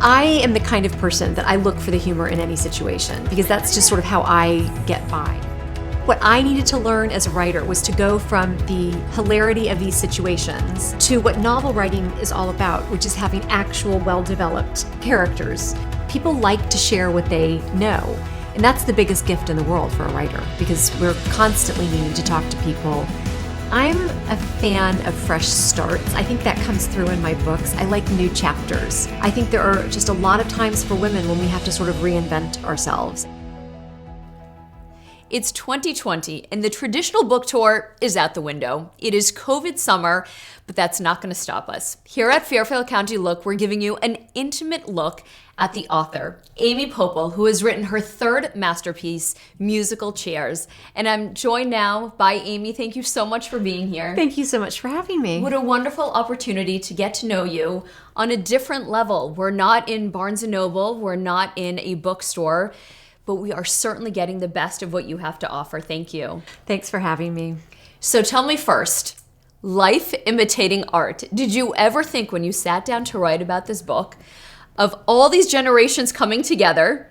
I am the kind of person that I look for the humor in any situation because that's just sort of how I get by. What I needed to learn as a writer was to go from the hilarity of these situations to what novel writing is all about, which is having actual well-developed characters. People like to share what they know, and that's the biggest gift in the world for a writer because we're constantly needing to talk to people. I'm a fan of fresh starts. I think that comes through in my books. I like new chapters. I think there are just a lot of times for women when we have to sort of reinvent ourselves. It's 2020 and the traditional book tour is out the window. It is COVID summer, but that's not going to stop us. Here at Fairfield County Look, we're giving you an intimate look at the author, Amy Poeppel, who has written her third masterpiece, Musical Chairs. And I'm joined now by Amy. Thank you so much for being here. Thank you so much for having me. What a wonderful opportunity to get to know you on a different level. We're not in Barnes & Noble. We're not in a bookstore. But we are certainly getting the best of what you have to offer. Thank you. Thanks for having me. So tell me first, life imitating art. Did you ever think when you sat down to write about this book of all these generations coming together,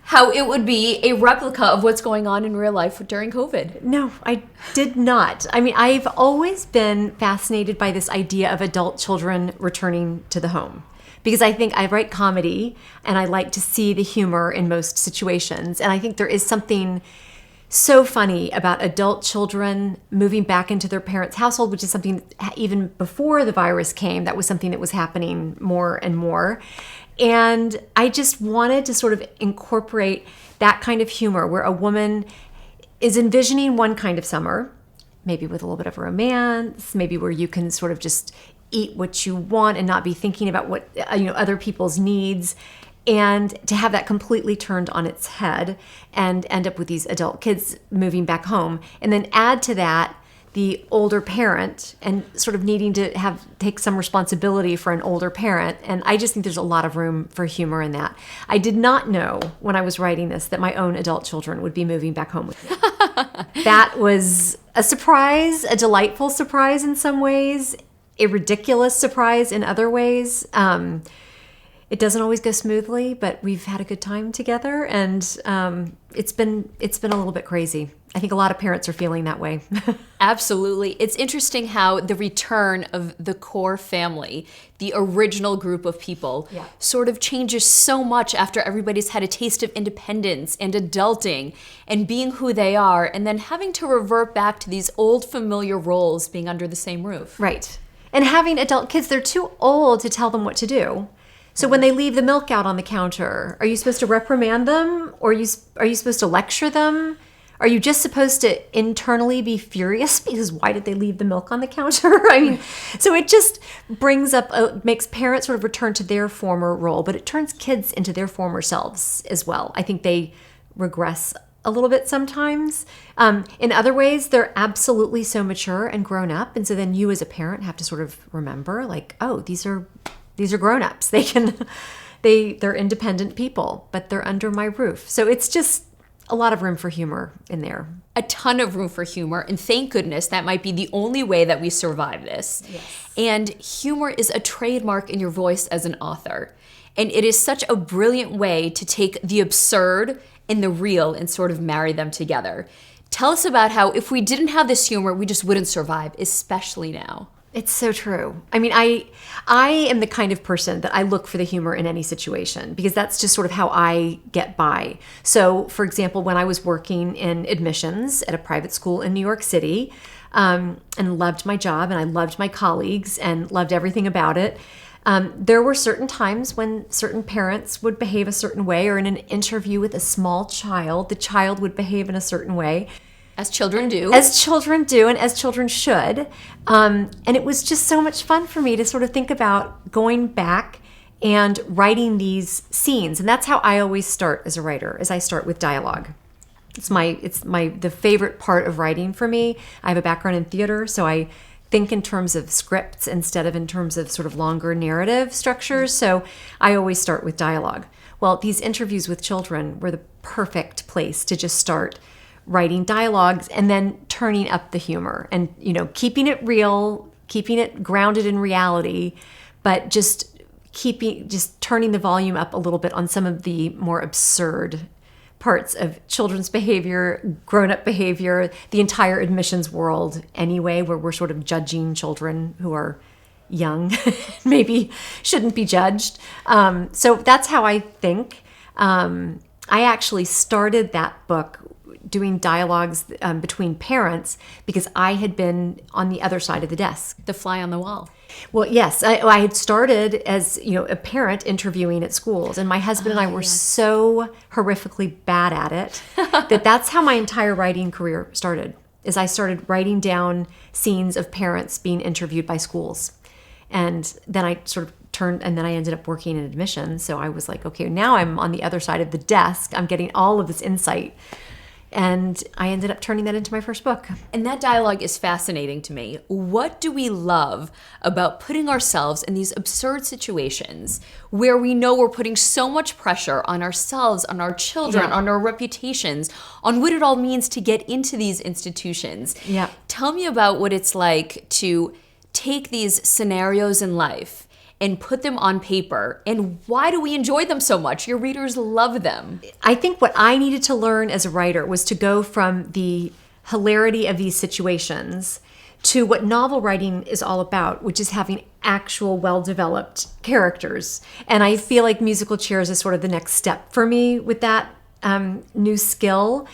how it would be a replica of what's going on in real life during COVID? No, I did not. I mean, I've always been fascinated by this idea of adult children returning to the home. Because I think I write comedy and I like to see the humor in most situations. And I think there is something so funny about adult children moving back into their parents' household, which is something even before the virus came, that was something that was happening more and more. And I just wanted to sort of incorporate that kind of humor where a woman is envisioning one kind of summer, maybe with a little bit of romance, maybe where you can sort of just eat what you want and not be thinking about what other people's needs, and to have that completely turned on its head and end up with these adult kids moving back home, and then add to that the older parent and sort of needing to take some responsibility for an older parent. And I just think there's a lot of room for humor in that. I did not know when I was writing this that my own adult children would be moving back home with me. That was a surprise, a delightful surprise in some ways, a ridiculous surprise in other ways. It doesn't always go smoothly, but we've had a good time together, and it's been a little bit crazy. I think a lot of parents are feeling that way. Absolutely. It's interesting how the return of the core family, the original group of people, sort of changes so much after everybody's had a taste of independence and adulting and being who they are, and then having to revert back to these old familiar roles being under the same roof. Right. And having adult kids, they're too old to tell them what to do. So when they leave the milk out on the counter, are you supposed to reprimand them? Or are you supposed to lecture them? Are you just supposed to internally be furious because why did they leave the milk on the counter? I mean, so it just makes parents sort of return to their former role, but it turns kids into their former selves as well. I think they regress a little bit sometimes. In other ways, they're absolutely so mature and grown up. And so then you as a parent have to sort of remember, like, oh, these are grown-ups. They're independent people, but they're under my roof. So it's just a lot of room for humor in there. A ton of room for humor. And thank goodness that might be the only way that we survive this. Yes. And humor is a trademark in your voice as an author. And it is such a brilliant way to take the absurd and the real and sort of marry them together. Tell us about how if we didn't have this humor, we just wouldn't survive, especially now. It's so true. I mean, I am the kind of person that I look for the humor in any situation because that's just sort of how I get by. So, for example, when I was working in admissions at a private school in New York City, and loved my job and I loved my colleagues and loved everything about it, there were certain times when certain parents would behave a certain way, or in an interview with a small child, the child would behave in a certain way. As children do. As children do, and as children should. And it was just so much fun for me to sort of think about going back and writing these scenes. And that's how I always start as a writer, is I start with dialogue. It's the favorite part of writing for me. I have a background in theater, so I think in terms of scripts instead of in terms of sort of longer narrative structures. So I always start with dialogue. Well, these interviews with children were the perfect place to just start writing dialogues and then turning up the humor and, keeping it real, keeping it grounded in reality, but just just turning the volume up a little bit on some of the more absurd parts of children's behavior, grown-up behavior, the entire admissions world anyway, where we're sort of judging children who are young, maybe shouldn't be judged. So that's how I think. I actually started that book doing dialogues between parents because I had been on the other side of the desk. The fly on the wall. Well, yes, I had started as a parent interviewing at schools, and my husband and I were so horrifically bad at it that's how my entire writing career started. Is I started writing down scenes of parents being interviewed by schools, and then I sort of turned, and then I ended up working in admissions. So I was like, okay, now I'm on the other side of the desk. I'm getting all of this insight. And I ended up turning that into my first book. And that dialogue is fascinating to me. What do we love about putting ourselves in these absurd situations where we know we're putting so much pressure on ourselves, on our children, on our reputations, on what it all means to get into these institutions? Yeah. Tell me about what it's like to take these scenarios in life and put them on paper, and why do we enjoy them so much? Your readers love them. I think what I needed to learn as a writer was to go from the hilarity of these situations to what novel writing is all about, which is having actual well-developed characters. And I feel like musical chairs is sort of the next step for me with that new skill,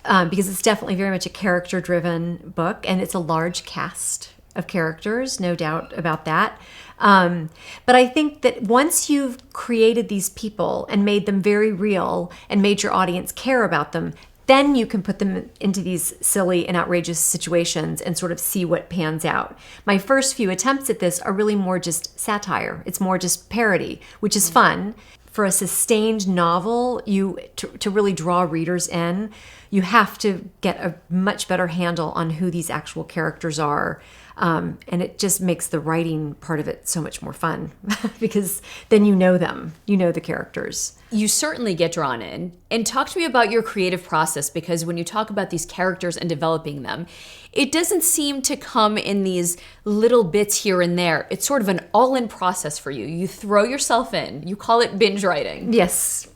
because it's definitely very much a character-driven book, and it's a large cast of characters, no doubt about that. But I think that once you've created these people and made them very real and made your audience care about them, then you can put them into these silly and outrageous situations and sort of see what pans out. My first few attempts at this are really more just satire. It's more just parody, which is fun. For a sustained novel, to really draw readers in, you have to get a much better handle on who these actual characters are. And it just makes the writing part of it so much more fun because then you know them, you know the characters. You certainly get drawn in. And talk to me about your creative process, because when you talk about these characters and developing them, it doesn't seem to come in these little bits here and there. It's sort of an all-in process for you. You throw yourself in. You call it binge writing. Yes,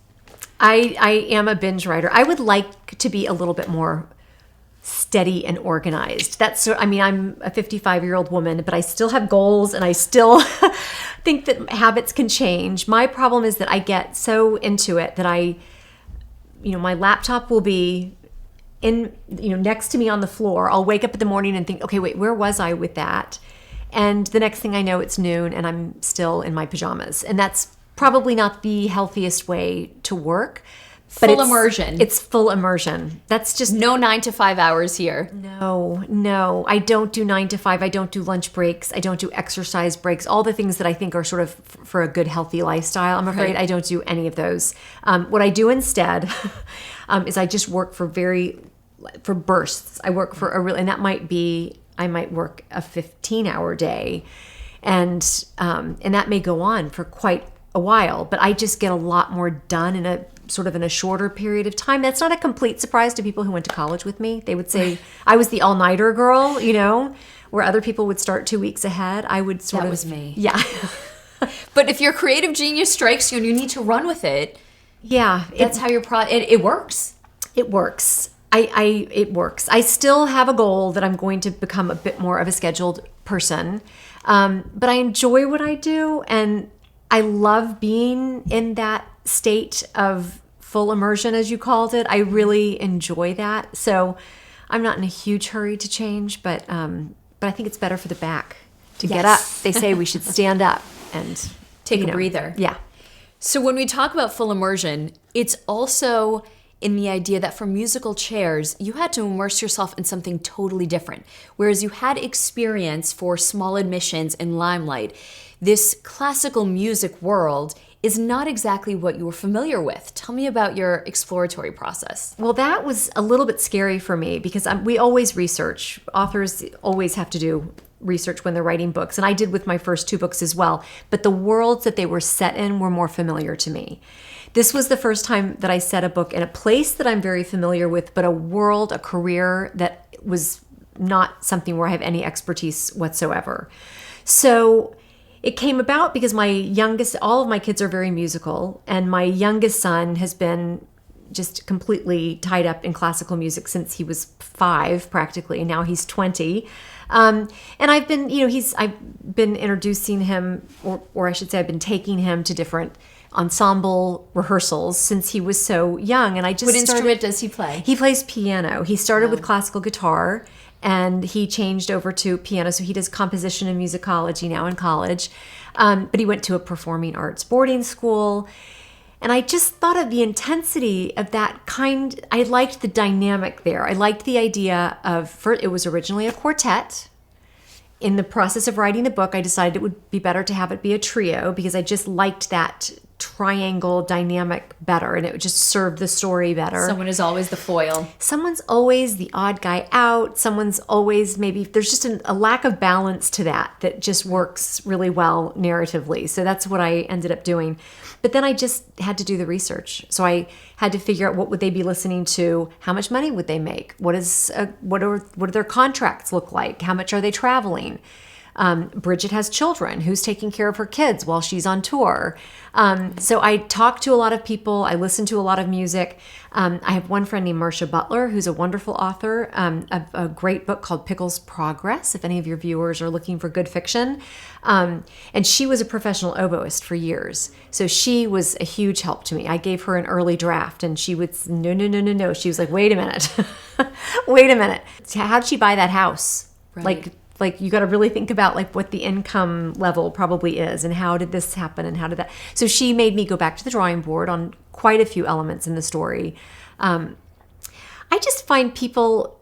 I am a binge writer. I would like to be a little bit more steady and organized. I'm a 55-year-old woman, but I still have goals and I still think that habits can change. My problem is that I get so into it that my laptop will be next to me on the floor. I'll wake up in the morning and think, okay, wait, where was I with that? And the next thing I know, it's noon and I'm still in my pajamas. And that's probably not the healthiest way to work. But full immersion. It's full immersion. That's just no 9 to 5 hours here. No. I don't do 9 to 5. I don't do lunch breaks. I don't do exercise breaks. All the things that I think are sort of for a good, healthy lifestyle. I'm afraid I don't do any of those. What I do instead is I just work for bursts. I work for and that might be, I might work a 15-hour day, and that may go on for quite a while. But I just get a lot more done in a shorter period of time. That's not a complete surprise to people who went to college with me. They would say I was the all-nighter girl, where other people would start 2 weeks ahead. I would That was me. Yeah. But if your creative genius strikes you and you need to run with it, yeah, that's how it works. It works. It works. I still have a goal that I'm going to become a bit more of a scheduled person. But I enjoy what I do, and I love being in that state of full immersion, as you called it. I really enjoy that. So I'm not in a huge hurry to change, but I think it's better for the back to get up. They say we should stand up and take a breather. Yeah. So when we talk about full immersion, it's also in the idea that for musical chairs, you had to immerse yourself in something totally different. Whereas you had experience for small admissions in Limelight, this classical music world is not exactly what you were familiar with. Tell me about your exploratory process. Well, that was a little bit scary for me because we always research. Authors always have to do research when they're writing books, and I did with my first 2 books as well. But the worlds that they were set in were more familiar to me. This was the first time that I set a book in a place that I'm very familiar with, but a world, a career that was not something where I have any expertise whatsoever. So It came about because all of my kids are very musical, and my youngest son has been just completely tied up in classical music since he was 5 practically, and now he's 20. And I've been, I've been introducing him, or I should say I've been taking him to different ensemble rehearsals since he was so young. And I just What instrument does he play? He plays piano. He started with classical guitar, and he changed over to piano. So he does composition and musicology now in college. But he went to a performing arts boarding school. And I just thought of the intensity of that kind. I liked the dynamic there. I liked the idea of, it was originally a quartet. In the process of writing the book, I decided it would be better to have it be a trio because I just liked that triangle dynamic better, and it would just serve the story better. Someone is always the foil. Someone's always the odd guy out. Someone's always there's just a lack of balance to that just works really well narratively. So that's what I ended up doing. But then I just had to do the research. So I had to figure out what would they be listening to, how much money would they make, what do their contracts look like, how much are they traveling. Bridget has children. Who's taking care of her kids while she's on tour? So I talked to a lot of people. I listened to a lot of music. I have one friend named Marcia Butler, who's a wonderful author of a great book called Pickle's Progress, if any of your viewers are looking for good fiction. And she was a professional oboist for years. So she was a huge help to me. I gave her an early draft, and she would, no. She was like, wait a minute. Wait a minute. How'd she buy that house? Right. Like you got to really think about like what the income level probably is and how did this happen and how did that. So she made me go back to the drawing board on quite a few elements in the story. I just find people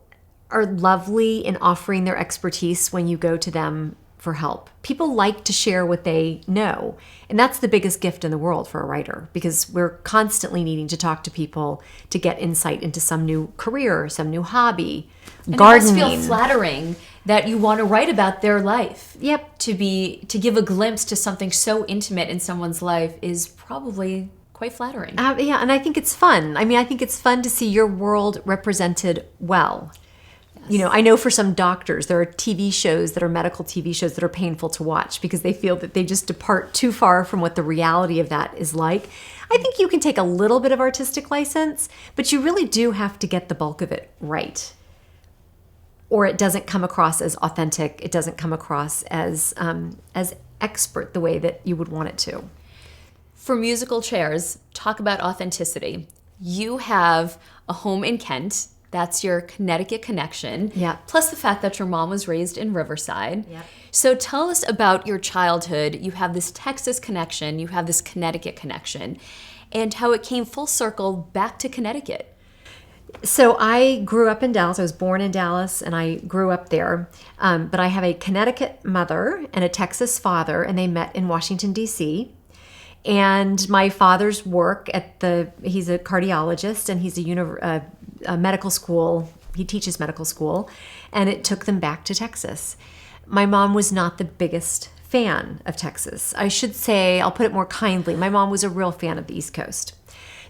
are lovely in offering their expertise when you go to them for help. People like to share what they know. And that's the biggest gift in the world for a writer, because we're constantly needing to talk to people to get insight into some new career, some new hobby, gardening. It must feel flattering that you want to write about their life. Yep. To give a glimpse to something so intimate in someone's life is probably quite flattering. Yeah, and I think it's fun. I mean, I think it's fun to see your world represented well. Yes. I know for some doctors, there are TV shows that are medical TV shows that are painful to watch because they feel that they just depart too far from what the reality of that is like. I think you can take a little bit of artistic license, but you really do have to get the bulk of it right. Or it doesn't come across as authentic. It doesn't come across as expert the way that you would want it to. For musical chairs, talk about authenticity. You have a home in Kent. That's your Connecticut connection. Yeah. Plus the fact that your mom was raised in Riverside. Yeah. So tell us about your childhood. You have this Texas connection. You have this Connecticut connection. And how it came full circle back to Connecticut. So I grew up in Dallas. I was born in Dallas, and I grew up there. But I have a Connecticut mother and a Texas father, and they met in Washington, D.C. And my father's work he's a cardiologist, and he's a medical school. He teaches medical school, and it took them back to Texas. My mom was not the biggest fan of Texas. I should say, I'll put it more kindly, my mom was a real fan of the East Coast.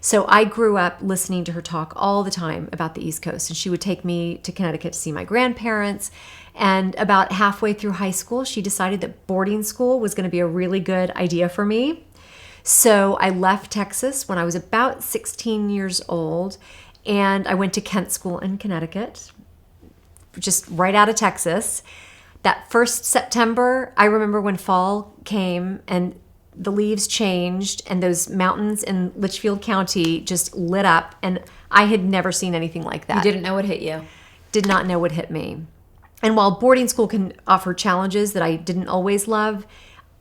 So I grew up listening to her talk all the time about the East Coast, and she would take me to Connecticut to see my grandparents. And about halfway through high school, she decided that boarding school was going to be a really good idea for me. So I left Texas when I was about 16 years old, and I went to Kent School in Connecticut, just right out of Texas. That first September, I remember when fall came and the leaves changed and those mountains in Litchfield County just lit up, and I had never seen anything like that. You didn't know what hit you. Did not know what hit me. And while boarding school can offer challenges that I didn't always love,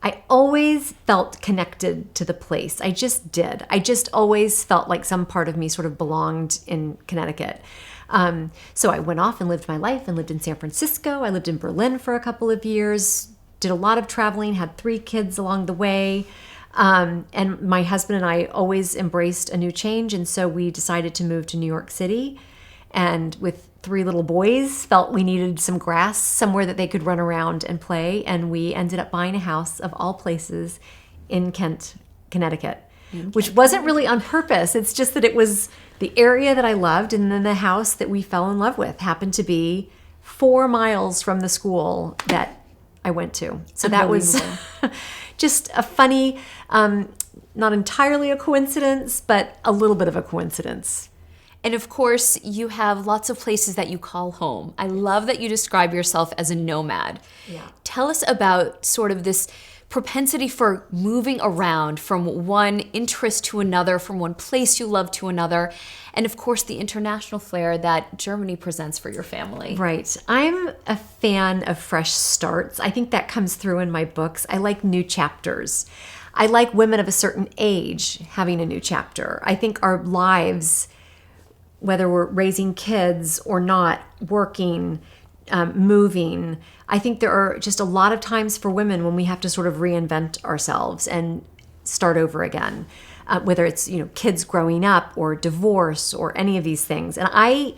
I always felt connected to the place. I just did. I just always felt like some part of me sort of belonged in Connecticut. So I went off and lived my life and lived in San Francisco. I lived in Berlin for a couple of years, did a lot of traveling, had 3 kids along the way. And my husband and I always embraced a new change. And so we decided to move to New York City. And with 3 little boys, felt we needed some grass, somewhere that they could run around and play. And we ended up buying a house of all places in Kent, Connecticut, which wasn't really on purpose. It's just that it was the area that I loved. And then the house that we fell in love with happened to be 4 miles from the school that I went to. So that was just a funny, not entirely a coincidence, but a little bit of a coincidence. And of course, you have lots of places that you call home. I love that you describe yourself as a nomad. Yeah. Tell us about sort of this propensity for moving around from one interest to another, from one place you love to another, and of course the international flair that Germany presents for your family. Right. I'm a fan of fresh starts. I think that comes through in my books. I like new chapters. I like women of a certain age having a new chapter. I think our lives, whether we're raising kids or not, working, moving, I think there are just a lot of times for women when we have to sort of reinvent ourselves and start over again, whether it's, kids growing up or divorce or any of these things. And I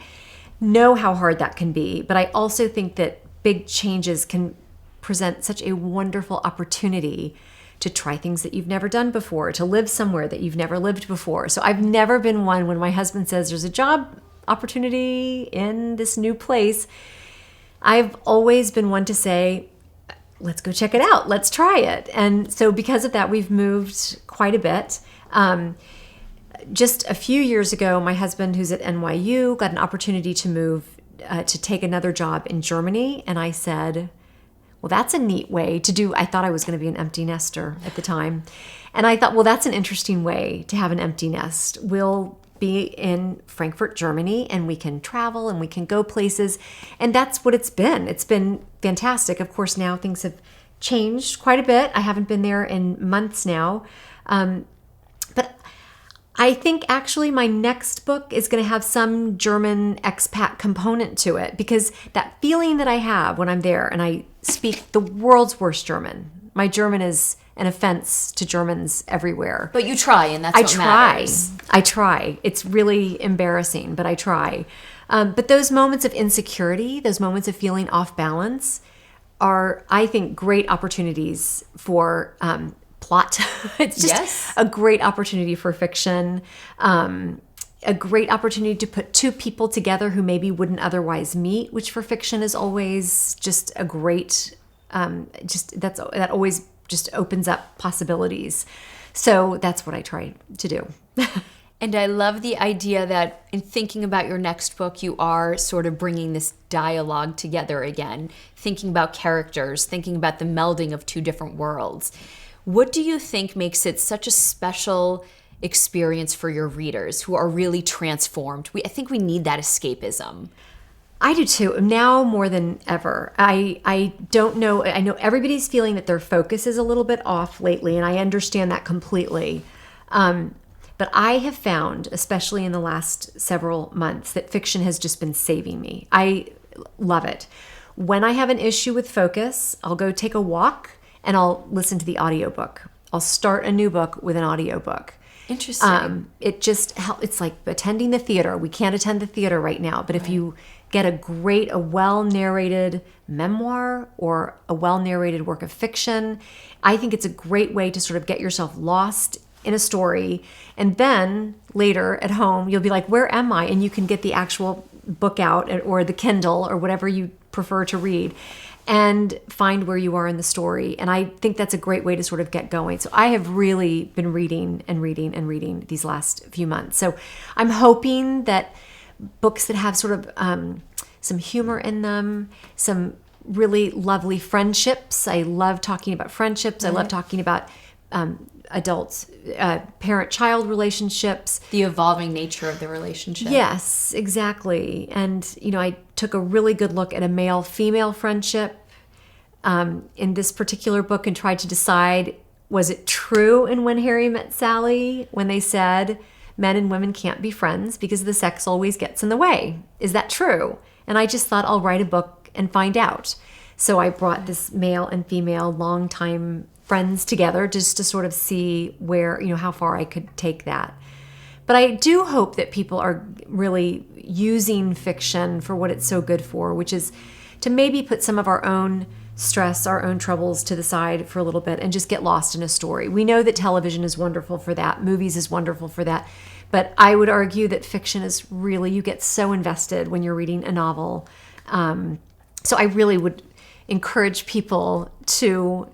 know how hard that can be, but I also think that big changes can present such a wonderful opportunity to try things that you've never done before, to live somewhere that you've never lived before. So I've never been one when my husband says there's a job opportunity in this new place. I've always been one to say, let's go check it out. Let's try it. And so because of that, we've moved quite a bit. Just a few years ago, my husband, who's at NYU, got an opportunity to move, to take another job in Germany. And I said, well, that's a neat way to do. I thought I was going to be an empty nester at the time. And I thought, well, that's an interesting way to have an empty nest. We'll be in Frankfurt, Germany, and we can travel and we can go places. And that's what it's been. It's been fantastic. Of course, now things have changed quite a bit. I haven't been there in months now. But I think actually my next book is going to have some German expat component to it, because that feeling that I have when I'm there and I speak the world's worst German. My German is an offense to Germans everywhere. But you try, and that's what matters. I try. It's really embarrassing, but I try. But those moments of insecurity, those moments of feeling off balance are, I think, great opportunities for plot. It's just a great opportunity for fiction, a great opportunity to put two people together who maybe wouldn't otherwise meet, which for fiction is always just a great, that always just opens up possibilities. So that's what I try to do. And I love the idea that in thinking about your next book, you are sort of bringing this dialogue together again, thinking about characters, thinking about the melding of two different worlds. What do you think makes it such a special experience for your readers who are really transformed? I think we need that escapism. I do too, now more than ever. I don't know, I know everybody's feeling that their focus is a little bit off lately, and I understand that completely. But I have found, especially in the last several months, that fiction has just been saving me. I love it. When I have an issue with focus, I'll go take a walk and I'll listen to the audiobook. I'll start a new book with an audiobook. Interesting. It just helps. It's like attending the theater. We can't attend the theater right now, but if you get a well-narrated memoir or a well-narrated work of fiction, I think it's a great way to sort of get yourself lost in a story. And then later at home, you'll be like, where am I? And you can get the actual book out or the Kindle or whatever you prefer to read and find where you are in the story. And I think that's a great way to sort of get going. So I have really been reading and reading and reading these last few months. So I'm hoping that books that have sort of some humor in them, some really lovely friendships. I love talking about friendships. I love talking about adults, parent-child relationships. The evolving nature of the relationship. Yes, exactly. And, I took a really good look at a male-female friendship in this particular book and tried to decide, was it true in When Harry Met Sally when they said men and women can't be friends because the sex always gets in the way? Is that true? And I just thought I'll write a book and find out. So I brought this male and female longtime friends together just to sort of see where, how far I could take that. But I do hope that people are really using fiction for what it's so good for, which is to maybe put some of our own stress, our own troubles to the side for a little bit and just get lost in a story. We know that television is wonderful for that. Movies is wonderful for that. But I would argue that fiction is really, you get so invested when you're reading a novel. So I really would encourage people to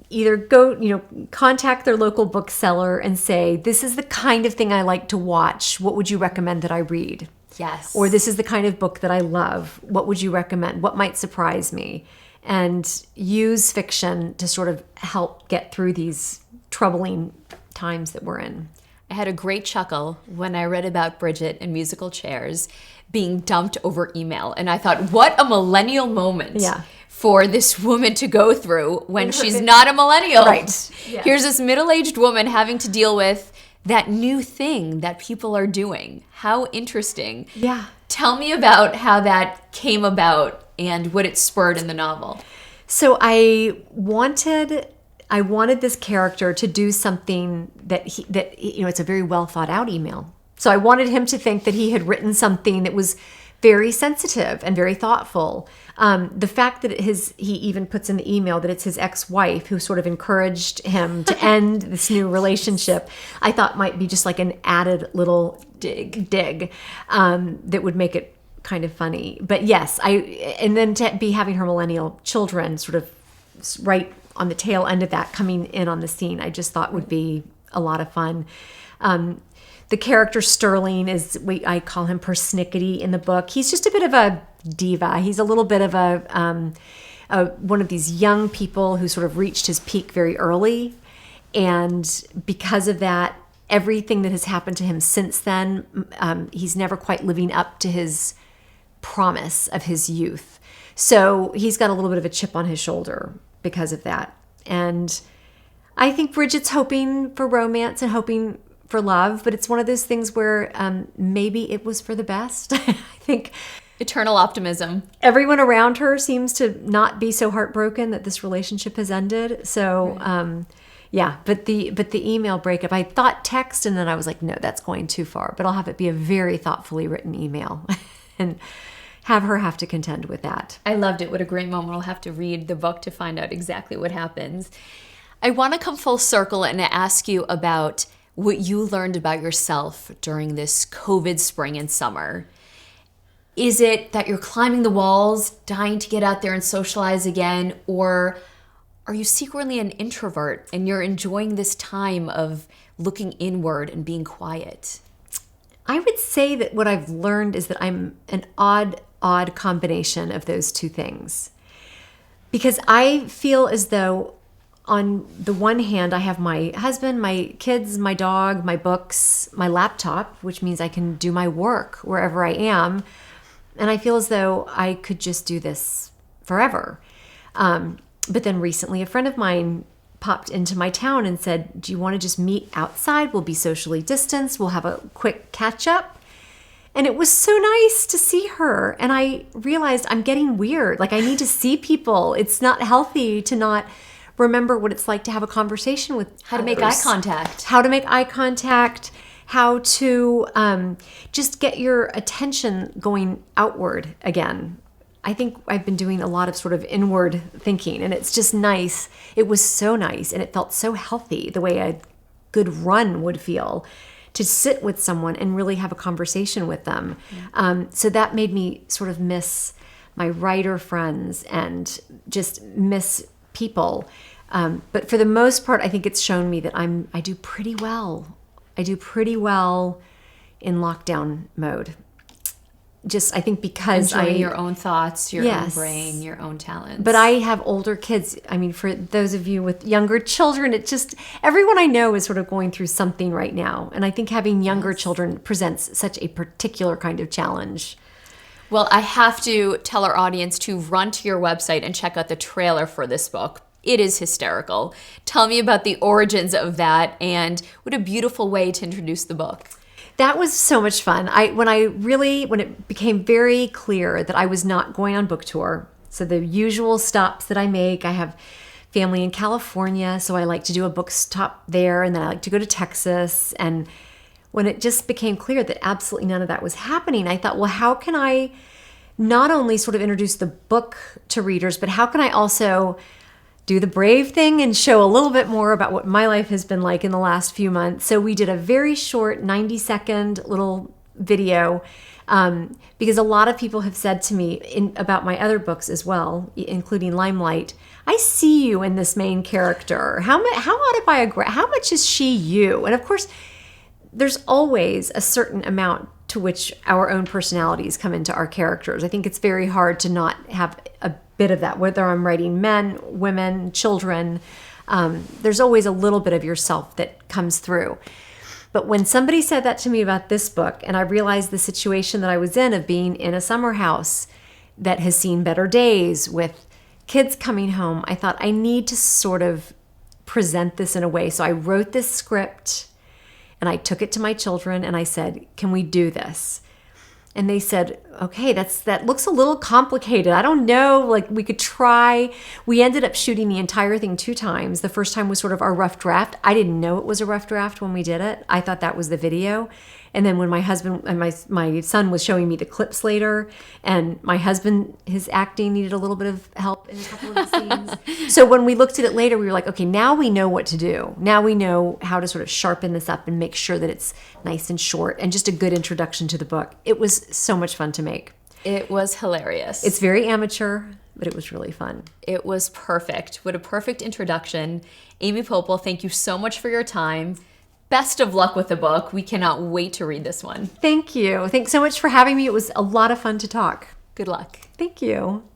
either go, contact their local bookseller and say, this is the kind of thing I like to watch. What would you recommend that I read? Yes. Or this is the kind of book that I love. What would you recommend? What might surprise me? And use fiction to sort of help get through these troubling times that we're in. I had a great chuckle when I read about Bridget and musical chairs being dumped over email. And I thought, what a millennial moment for this woman to go through when she's not a millennial. Right. Yeah. Here's this middle-aged woman having to deal with that new thing that people are doing. How interesting. Yeah. Tell me about how that came about and what it spurred in the novel. So I wanted this character to do something that it's a very well thought out email. So I wanted him to think that he had written something that was very sensitive and very thoughtful. The fact that he even puts in the email that it's his ex-wife who sort of encouraged him to end this new relationship, I thought might be just like an added little dig that would make it kind of funny. But yes, and then to be having her millennial children sort of right on the tail end of that coming in on the scene, I just thought would be a lot of fun. The character Sterling I call him persnickety in the book. He's just a bit of a diva. He's a little bit of one of these young people who sort of reached his peak very early. And because of that, everything that has happened to him since then, he's never quite living up to his promise of his youth. So he's got a little bit of a chip on his shoulder because of that. And I think Bridget's hoping for romance and hoping for love, but it's one of those things where maybe it was for the best. I think eternal optimism. Everyone around her seems to not be so heartbroken that this relationship has ended. So but the email breakup, I thought text, and then I was like, no, that's going too far. But I'll have it be a very thoughtfully written email and have her have to contend with that. I loved it. What a great moment. We'll have to read the book to find out exactly what happens. I want to come full circle and ask you about what you learned about yourself during this COVID spring and summer. Is it that you're climbing the walls, dying to get out there and socialize again, or are you secretly an introvert and you're enjoying this time of looking inward and being quiet? I would say that what I've learned is that I'm an odd combination of those two things. Because I feel as though on the one hand, I have my husband, my kids, my dog, my books, my laptop, which means I can do my work wherever I am. And I feel as though I could just do this forever. But then recently, a friend of mine popped into my town and said, do you want to just meet outside? We'll be socially distanced. We'll have a quick catch up. And it was so nice to see her. And I realized I'm getting weird. Like I need to see people. It's not healthy to not remember what it's like to have a conversation with how to make eye contact. How to make eye contact, how to just get your attention going outward again. I think I've been doing a lot of sort of inward thinking, and it's just nice. It was so nice, and it felt so healthy, the way a good run would feel, to sit with someone and really have a conversation with them. So that made me sort of miss my writer friends and just miss people. But for the most part, I think it's shown me that I do pretty well. I do pretty well in lockdown mode. Just, I think because enjoying your own thoughts, your own brain, your own talents. But I have older kids. I mean, for those of you with younger children, it just, everyone I know is sort of going through something right now. And I think having younger children presents such a particular kind of challenge. Well, I have to tell our audience to run to your website and check out the trailer for this book. It is hysterical. Tell me about the origins of that, and what a beautiful way to introduce the book. That was so much fun. When it became very clear that I was not going on book tour, so the usual stops that I make, I have family in California, so I like to do a book stop there, and then I like to go to Texas. And when it just became clear that absolutely none of that was happening, I thought, well, how can I not only sort of introduce the book to readers, but how can I also do the brave thing and show a little bit more about what my life has been like in the last few months. So we did a very short 90-second little video Because a lot of people have said to me about my other books as well, including Limelight, I see you in this main character. How autobiographical? How much is she you? And of course, there's always a certain amount to which our own personalities come into our characters. I think it's very hard to not have a bit of that, whether I'm writing men, women, children. There's always a little bit of yourself that comes through. But when somebody said that to me about this book, and I realized the situation that I was in of being in a summer house that has seen better days with kids coming home, I thought I need to sort of present this in a way. So I wrote this script and I took it to my children and I said, can we do this? And they said, okay, that looks a little complicated. I don't know, like we could try. We ended up shooting the entire thing 2 times. The first time was sort of our rough draft. I didn't know it was a rough draft when we did it. I thought that was the video. And then when my husband and my son was showing me the clips later, and my husband, his acting needed a little bit of help in a couple of the scenes. So when we looked at it later, we were like, okay, now we know what to do. Now we know how to sort of sharpen this up and make sure that it's nice and short and just a good introduction to the book. It was so much fun to make. It was hilarious. It's very amateur, but it was really fun. It was perfect. What a perfect introduction. Amy Poeppel, thank you so much for your time. Best of luck with the book. We cannot wait to read this one. Thank you. Thanks so much for having me. It was a lot of fun to talk. Good luck. Thank you.